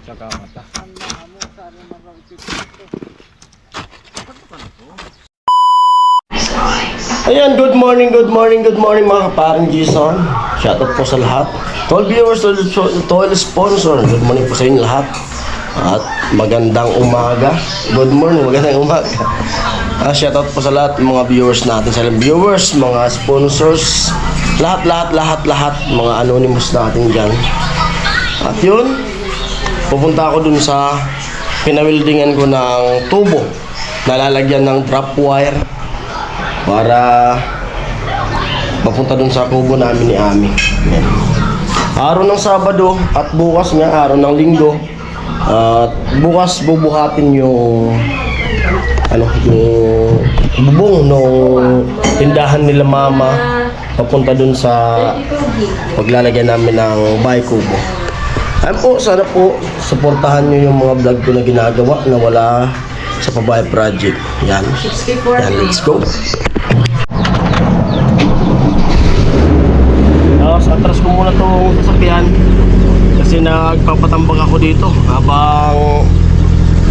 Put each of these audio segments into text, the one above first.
Saka mata. Ayan, good morning mga kaparang Jason. Shoutout po sa lahat. To all viewers, to all sponsor. Good morning po sa inyo lahat. At magandang umaga. Good morning, magandang umaga. Shoutout po sa lahat mga viewers natin. Sa viewers, mga sponsors, lahat, mga anonymous natin dyan. At yun, pupunta ako dun sa pinawildingan ko ng tubo na lalagyan ng drop wire para mapunta dun sa kubo namin ni Ami. Ayan. Araw ng Sabado at bukas nga araw ng Linggo. At bukas bubuhatin yung yung bubong ng tindahan nila mama papunta dun sa paglalagyan namin ng bahay kubo. Ayun po, sana po supportahan nyo yung mga vlog ko na ginagawa na wala sa Pabahay Project. Yan, let's go. Atras ko muna itong sasakyan kasi nagpapatambak ako dito habang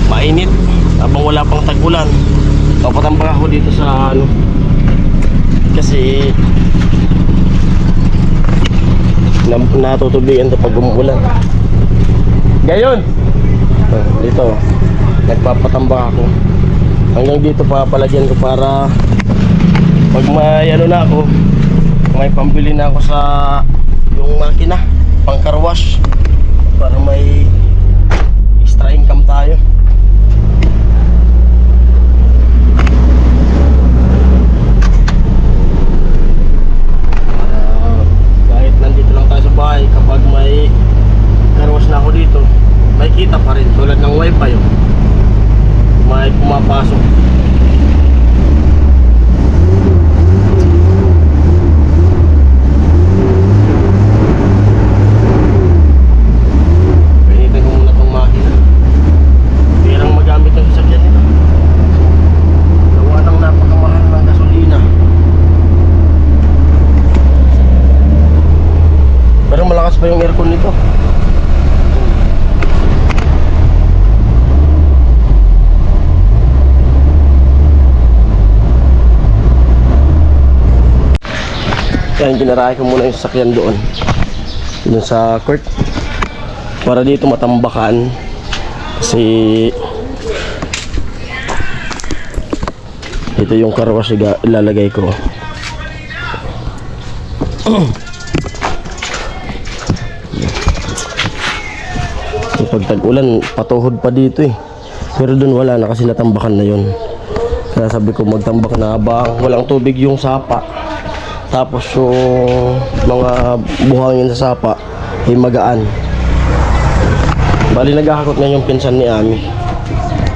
mainit, habang wala pang tag-ulan. Papatambak ako dito sa kasi natutubigan ito pag umuulan. Gayon dito nagpapatambak ako hanggang dito, papalagyan ko para pag may na ako, may pambili na ako sa yung makina pang car wash para may extra income tayo. Kahit nandito lang tayo sa bahay, kapag may car wash na ako dito, may kita pa rin tulad ng wifi may pumapasok. Pa yung aircon nito. Yan, ginarahe ko muna yung sasakyan doon sa court para dito matambakan kasi ito yung car wash ilalagay ko. Pag tag-ulan, patuhod pa dito pero dun wala na kasi natambakan na yun. Kaya sabi ko magtambak na habang walang tubig yung sapa, tapos yung mga buhangin sa sapa ay magaan. Bali naghahakot na yung pinsan ni Ami.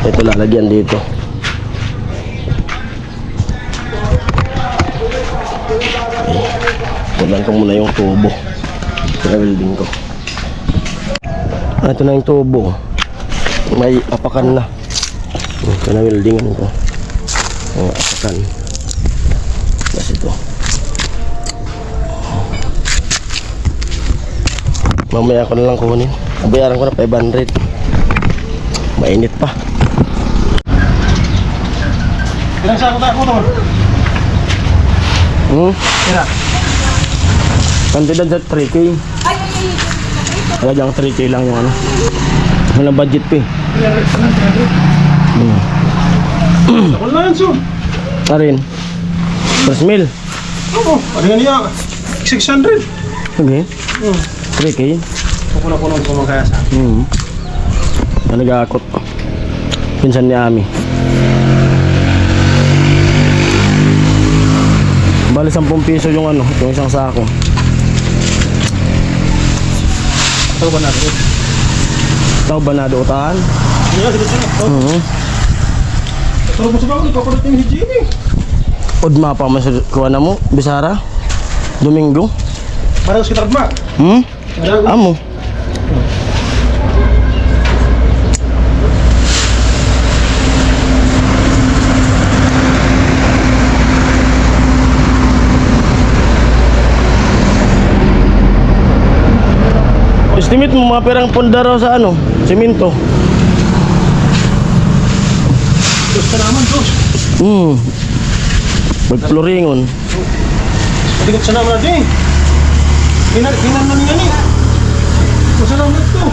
Ito lalagyan dito. Tulan ko muna yung tubo, pinawelding ko. Ito na yung tubo, may apakan na. Ito na weldingan ko. Apakan. Tapos ito. Mamaya ko na lang kunin. Bayaran ko na 500. Mainit pa. Ilang sako tayo mo doon? Kira? Kantidad sa 3K. Talagang 3K lang yung walang budget pa Wala yan, so. Tarin 3 mil. Oo, ano nga niya? 600. Okay. 3K. Puno-puno ko mga kayasa. Nagakot pinsan ni Ami. Bali 10 piso yung yung isang sako. Ito ba natin? Ito ba na dotahan? Iya, sige. Ito mo sa bago, ipapalit yung hijini. Udma pa kuha na mo, Bisara Domingo. Parang sa kitarma. Amo. limit mo mga perang punda raw sa ano, simento. Diyos ka naman, Diyos. Magpluringon. Matigot sa naman natin. Hinan man yan eh. Masalamat ko.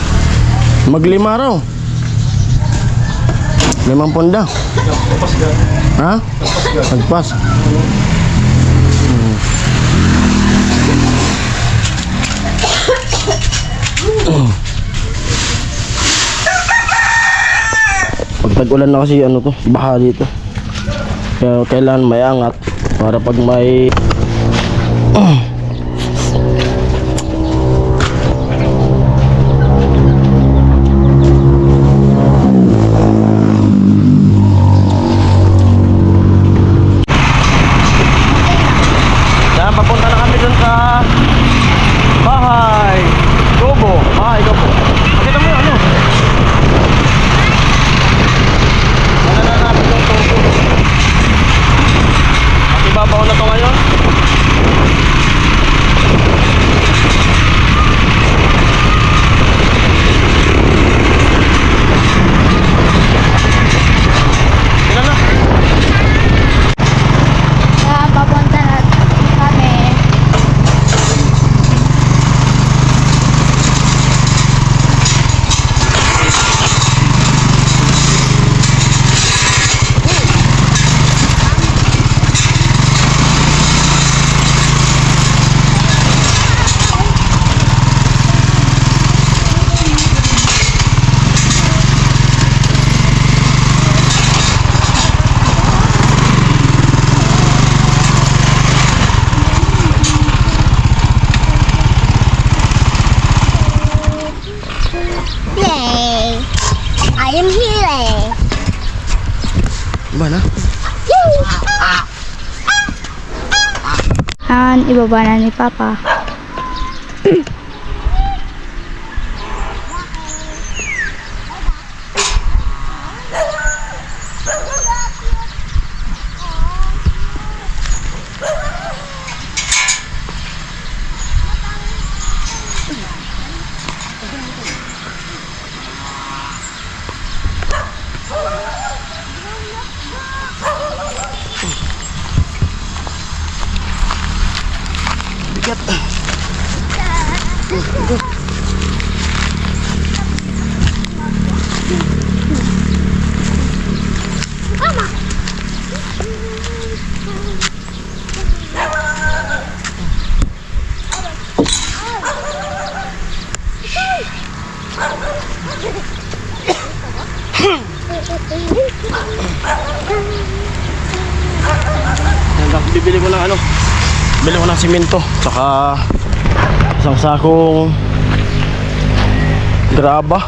Maglima raw. 5 punda. Kapas ka. Ha? Nagpas. Pag tag-ulan na kasi ano to, baha dito. Kaya kailangan may angat para pag may Yan, papunta na kami dun sa bahay Gobo. Bahay Gobo. Makita mo yun, ano? Manananapit ng tubo. At ibabaw na to ngayon. Ilan na? Papunta na kami. Yay! I am here! Ba na? Ibaba na ni Papa. Bigat. Bibili ko ng ano, bili ko ng simento tsaka isang sakong graba,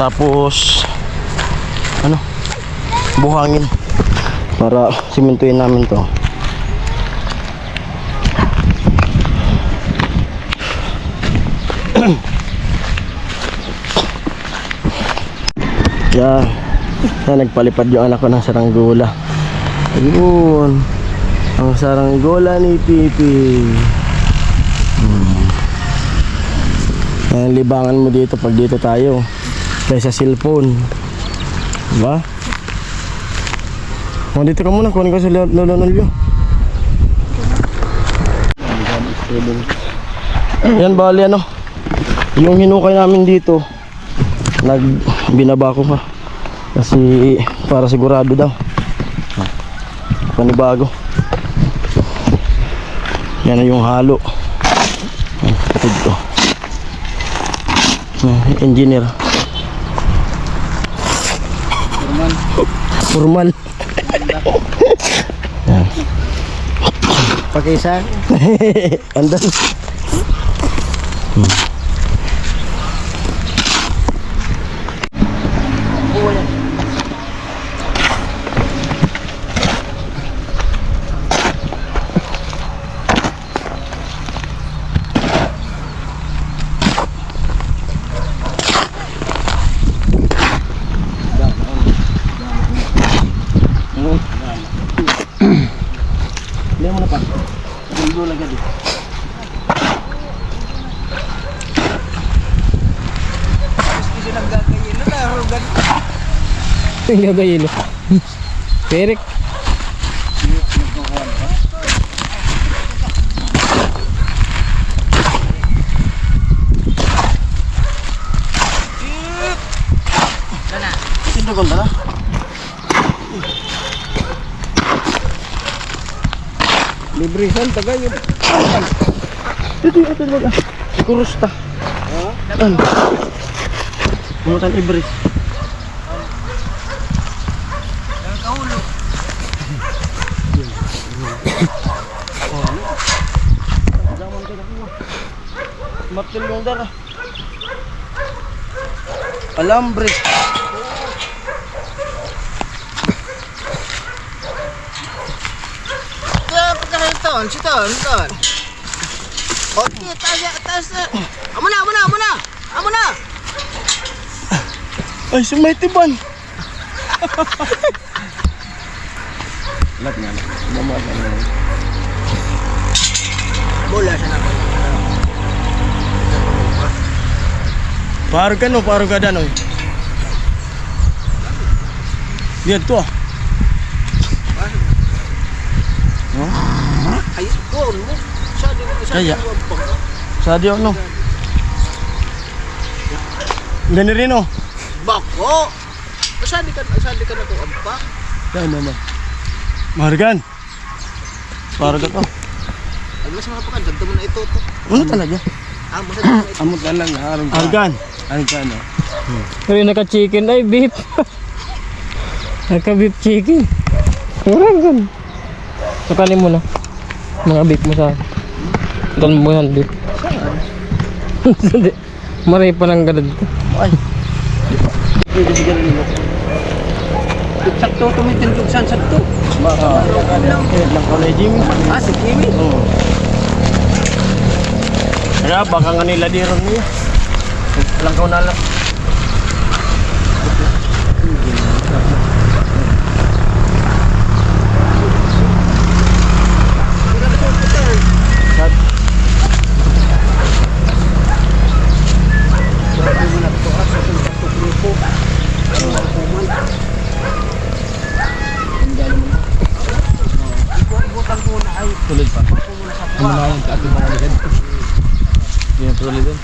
tapos ano, buhangin para simentuin namin to. Yan, nagpalipad yung anak ko ng saranggola. Ayun, ang saranggola ni Pipi. Ayan, libangan mo dito pag dito tayo kaysa cellphone, diba? O, dito ka muna, kunin ko sa Lolo Nolyo. Yan, bali ano, yung hinukay namin dito, binaba ko pa kasi para sigurado daw panibago. Yan na yung halo. Kapatid ko, engineer formal. Yan. Pakisan. Andan. Gagayilo. Perik. Sino ganda na? Librisan, tagay yun. Ito baga. Kurusta. Ano? Mutan ibris. Martin yung dara. Alambre. Siton. Okay, taas. Amo na. Ay, sumay-tiban. Lat nga. Mama na. Bola siya na. Paro ka dan. Lihat to. Ay, ko mo. Kaya. Sadio no. Gani rin oh. Bako. Sadi ka na ko ampa. Yan naman. Margan. Paro ka to. Ay, mas mga pakan, dagdag mo na ito. Ano talaga? Amo sa dagdag na ito. Amot na lang. Argan. Argan no. Pero naka-chicken ay beef. Naka-beef chicken. Kurang gan. Sakanin mo na. Mga beef mo sa. Doon mo yan beef. Hindi. Maray pa ng gadad ko. Ay. Pwede siguro nilo. Sakto tumitindog saan sakto. Baka. Lang ko na Jimmy. Si Kimi. Oo. Kaya baka nga nila di ron niya. Lang ko na lang. Tulad pa. Manayan ka ating mga ligad. Hindi na tuloy doon.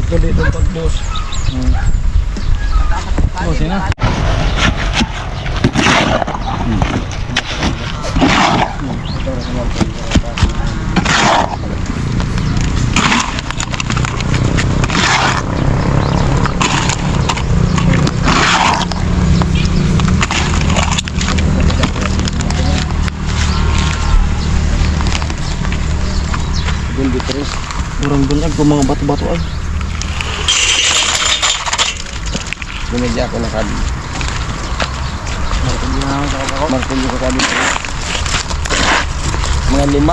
Tuloy doon pag-boss. Boss yun na. Kurang gulag kung mga bato-bato ay. Binigyan ako ng kadi. Martilyo ko kadi. Mga 5.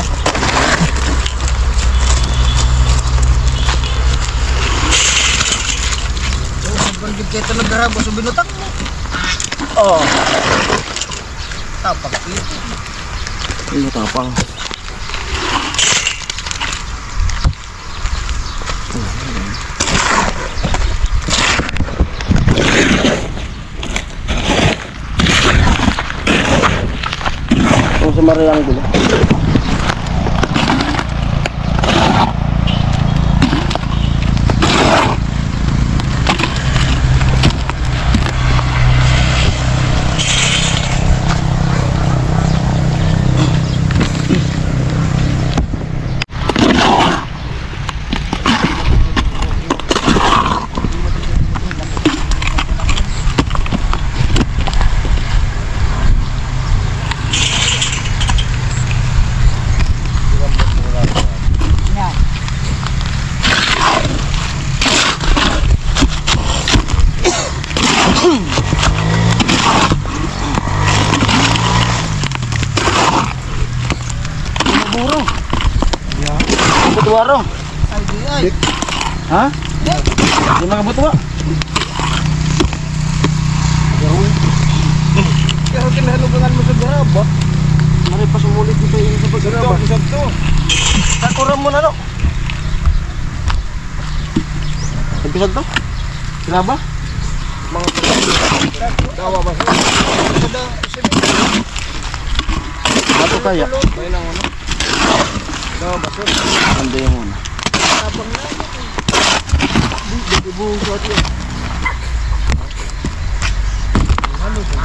Bergit kita negara bos binutak mo. Oh. Tapak itu. Ini tapang. Sa Mariang gulo. Butuwaro. Ay. Ha? Di mga butuwa. Kaya kinahalugan mo sa garaba. Mari pa sumulit dito yung sa paggaraba. Sakto. Takuram mo na no. Nagpisag to? Graba? Dawa ba siya? Bato kaya. May lang ano? Dawa ba siya? Ando yung muna. Tapang na. Di buong suot yun. Ano siya?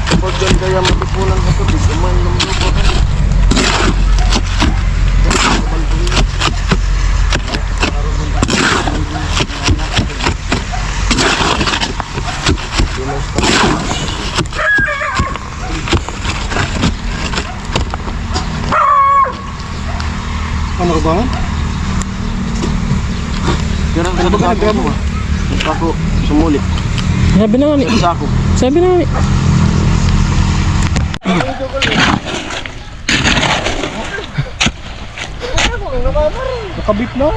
Kapag yan kaya matipunan ka tubig, umain naman yung bota. Ano ka ba? Kira ka ba ka mo? Ako sumulit. Sabi na nga ni. Sa ako. Sabi na nga ni. Nakabit na.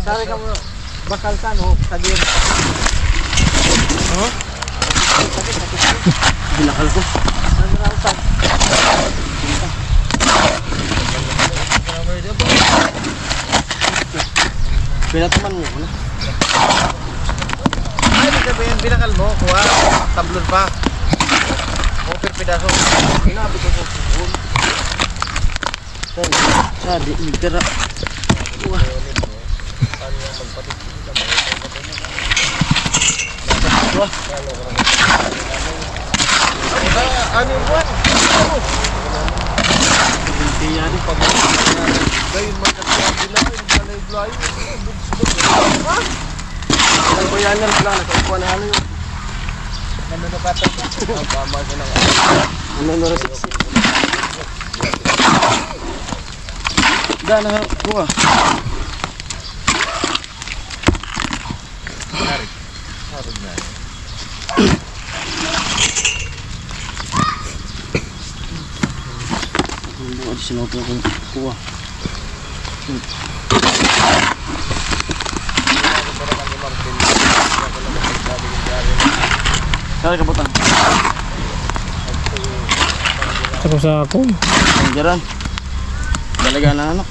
Sari ka mo. Bakal ka no, sabi. Binakal ko. Pinataman mo na. Ay, di sabihin, binakal mo, kuha, tablon pa. O, pidaso. Inabi ko sa sukun. Sa di mitira. Wah. Ano yung buwan? Kaya di pag Gayun man kasi ang bilangin, balay-balay. ang bayanan lang nakaupo na ano yun. Ano na kata? Ang tama siya ng Ano na rin siksi. Da na kuha. Ano di sinoto ko kuha. Kaya ka butang. Sa ako. Ang jaran. Dalaga na anak.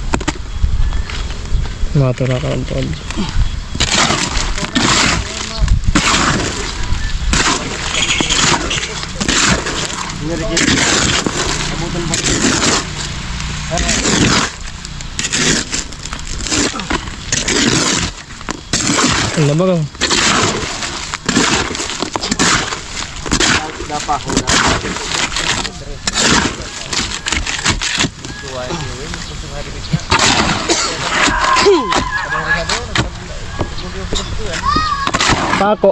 Matura ka ang tol. Nirigit. Abutan ba? Ang labag ang. Dapa ko na. Pako.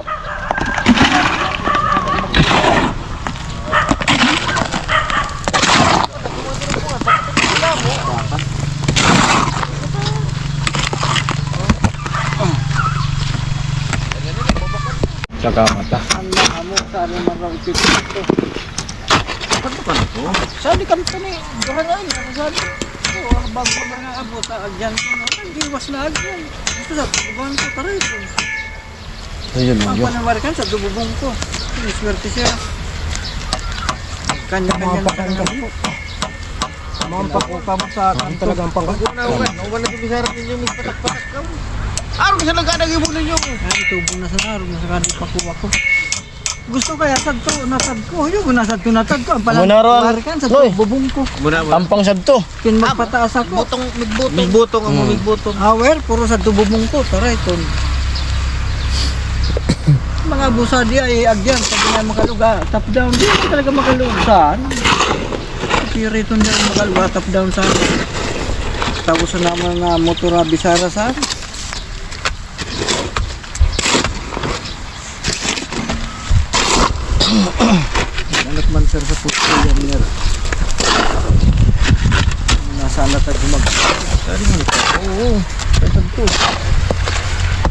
Saka mata. Sabi kami ka ni, duhangan. Sabi, ang bago mo nga abot, agyan ko na. Hindi was na agyan. Gusto sa tubuhan ko, taray ko. Ayun Ang panawarikan sa dububong ko. Swerte siya. Kanya-kanya na kanya. Mampakuka mo sa akin talagang pangkat. Uwan na tumisarap ninyo, may patak-patak ka. Araw kasi nagkanagin mo ninyo. Ay, tubo na sa araw, nasa kanil pakuha ko. Gusto kaya sad to, nasad ko. Yung nasad ko, natad ko. Ang palang warikan sa dububong ko. Tampang sad to. Kin magpataas ako. Migbutong ang migbutong. Well, puro sa dububong ko. Taray, ton. Mga busa di ay agyan. Sabi nga makaluga, top down. Di ko talaga makaluga. Saan? Piriton din makaluga, top down saan. Tapos na naman na motora bisara saan. Anak man sir sa puso yan nir. Nasa alat at gumag. Sari mo nito. Oo. Kasag to.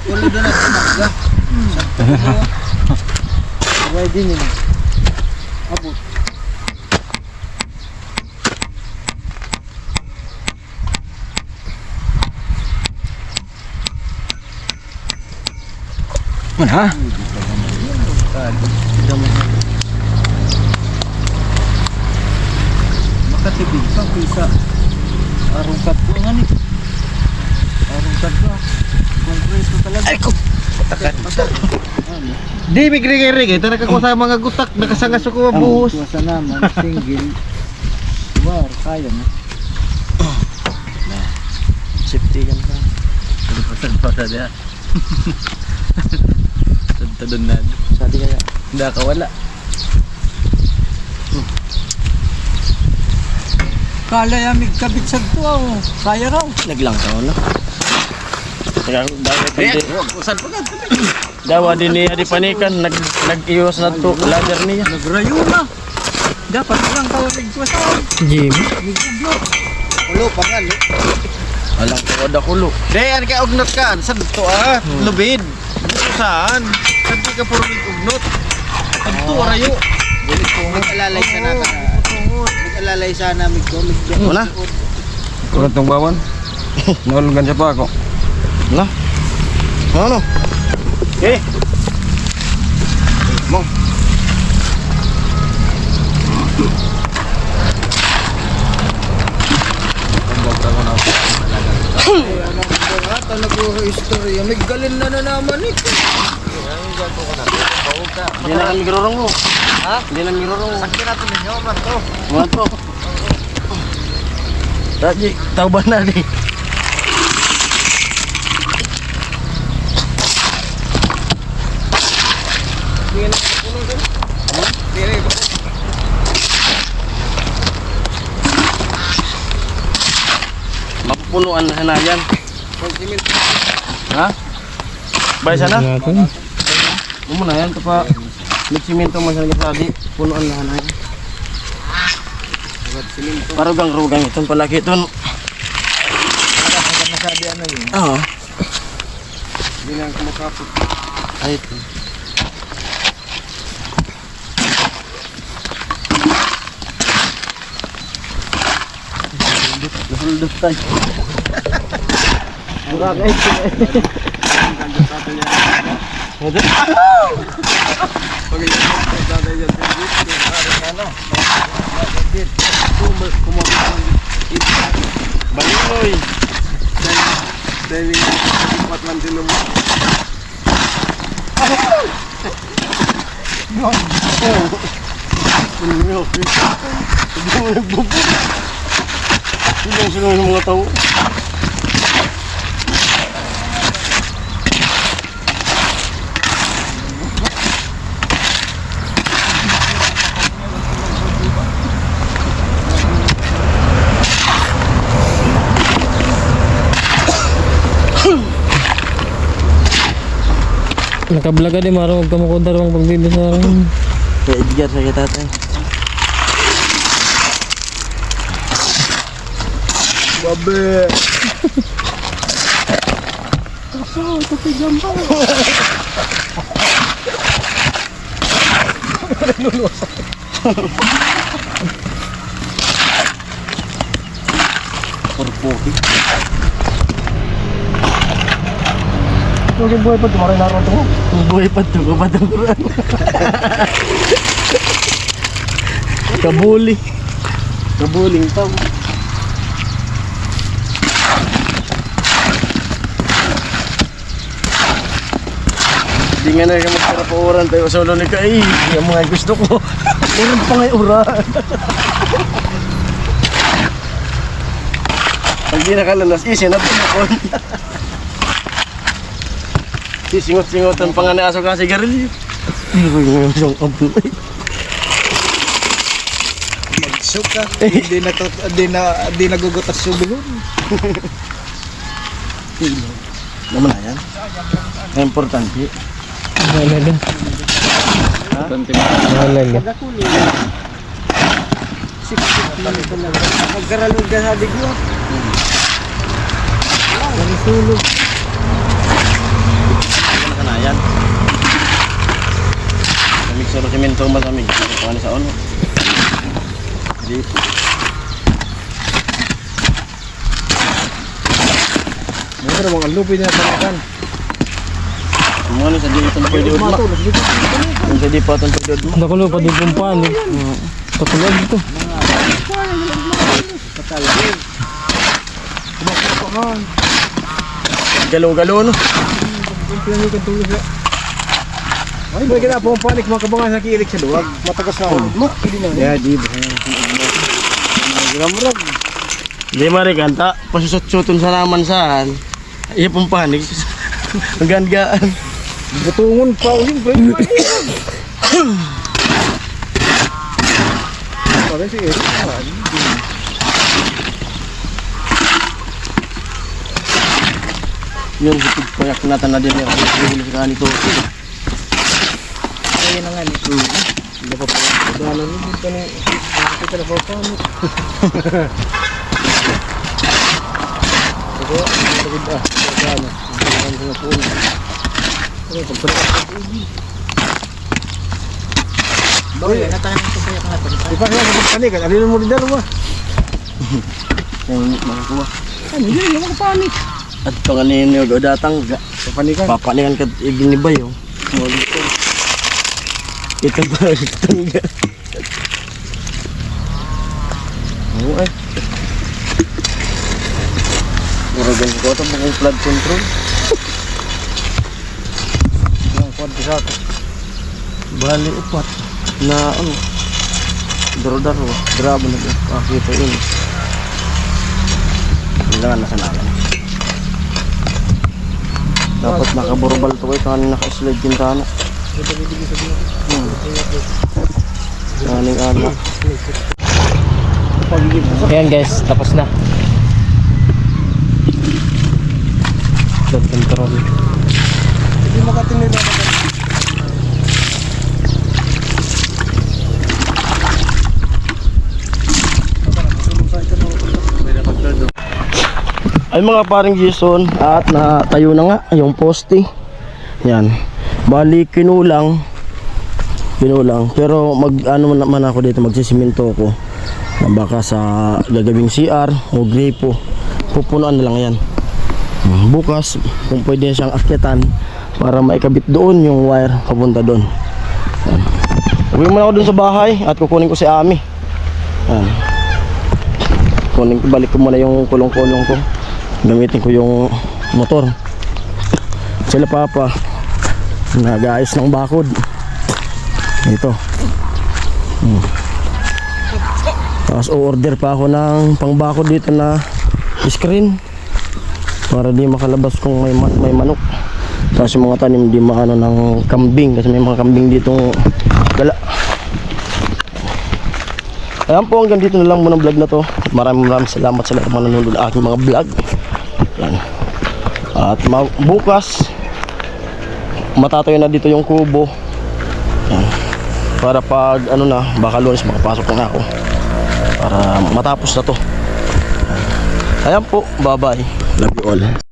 Wala din at gumaga. Sabay din yun. Abot. Mana? Makatipid pa kaysa arungkat ko nga ni. Arungkat ko. Kongreso talaga. Ay ko! Di, migrig-rig. Ito ko sa mga gutak. Nakasangas ko mabuhos. Ang kuwasa naman, single. War, kaya na. Safety yan pa. Pasal-pasal dia. Tadon na. Sabi kaya. Hindi ka wala. Kala yamig kabit sa tuwa. Kaya raw. Naglang taon na. Bakit Usan pa ka. dawa din ni Adi Panikan nag-iwas na to ladder niya. Nagrayo na. Dapat lang tawag igwasan. Jim. Miguglo. Ulo pa nga. Alang ko ada kulo. Dayan ka ugnot ka. Saan to lubid. Gusto saan? Saan di ka puro ugnot? Saan to rayo? Mag-alalay sana ka. Mag-alalay sana. Migdo. Wala. Kurang tong bawan. Nahulugan siya pa ako. Wala. Ano? Eh. Mo. Talaga istorya. May galin na naman ito. Hindi na kami girorong mo. Ha? Hindi na girorong mo. Sakit natin ninyo. Mato. Mga to. Tadi, tahu ba na di? Mapupunuan na sana yan. Ha? Bay sana? Mo na yan pa nagsimento man sa gitadi, punuan na sana yan. Parugang-rugang itong palaki itong. Masabi ano yun. Oo. Hindi lang kumakapot. Ay ito. Nasuldot tayo. Burak eh. Balinoy. Dahil tempat man din mo. Ilang sila ng mga tao. Nakablog ka din maro magkamukudar ang pagbibisarang. Kaya Edgar sa tatay. Babe. Porpoki. Oke buhay pa tumaray na ron to. Buhay pa to, kabatang kuran. Kabuli. Kabuling tao. Di nga na kayo magkarapuran tayo solo ni Kai. Yung mga gusto ko. Meron pa ngay uran. Pag di nakalalas, isin na pinakon. Singot-singotan pa nga na aso ka sigarilyo. Pero yung isang abuhay. Magsuka. Hindi nagugutas subulon. Naman na yan. Importante. Mahalaga. Mahalaga. Magkaralog ka sa diglo. Sulog. Kanayan. Kamig sa simento masamig. Pangani sa ono. Jadi Mayroon mga lupin na talakan. Muna sa di itong pwede udma. Kung sa di pa itong pwede udma. Nakulo pa din pong panig. Katulad dito. Galo-galo no. Ay, bagay na po ang panik mga kabangan sa kiilik sa duwag. Matagas na udma. Yeah, di ba? Gram-ram. Di marikanta. Pasusot-suton sa naman saan. Iya pong panig. Ang gaan-gaan. Butungon pa uling. Parang si Eric. Yung hipig payak natin na din yung huli sa kanito. Ayun na nga ni. Hindi pa pa. Dala ni dito ni. Kita na pa pa. Ito, ito gid ah. Dala. Ang mga puno. Ano pagpapalala. Boy, natahan ko payak natin. Di pa kaya panik. Alin mo din dalawa. Yung makakuha. Ano yun? Yung mga panik. At panganin yung datang Papanikan. papanikan ka ibinibay oh. Ito ba tangga. Oo ay. Uragan ko ito bukong flood control. Yung kwadro sa ato. Bali upat na ano. Daro-daro. Grabe na ito. Kita yun. Kailangan na sanayan. Dapat nakaborbal to kayo kung naka-slide kintana. Kaning anak. Ayan guys, tapos na. Flood control. Hindi makatinid na. Ay mga paring Jason, at natayo na nga yung poste. Yan. Bali kinulang. Pero mag ano naman ako dito, magsisiminto ako. Na baka sa gagawing CR o gripo. Pupunuan na lang yan. Bukas kung pwede siyang akyatan para maikabit doon yung wire papunta doon. Yan. Uwi muna ako doon sa bahay at kukunin ko si Ami. Yan. Balik ko muna yung kulong-kulong ko. Gamitin ko yung motor. Sila papa nag-aayos ng bakod. Ito. Tapos o-order pa ako ng pangbakod dito na screen para di makalabas kung may manok. Tapos yung mga tanim di maano ng kambing kasi may mga kambing ditong gala. Ayan po, hanggang dito na lang muna vlog na to. Maraming salamat sa lahat ng mga nanonood ng aking mga vlog. Yan. At bukas matatayo na dito yung kubo. Yan. Para pag ano na, baka Lunes makapasok na ako para matapos na to. Ayan po, bye bye. Love you all.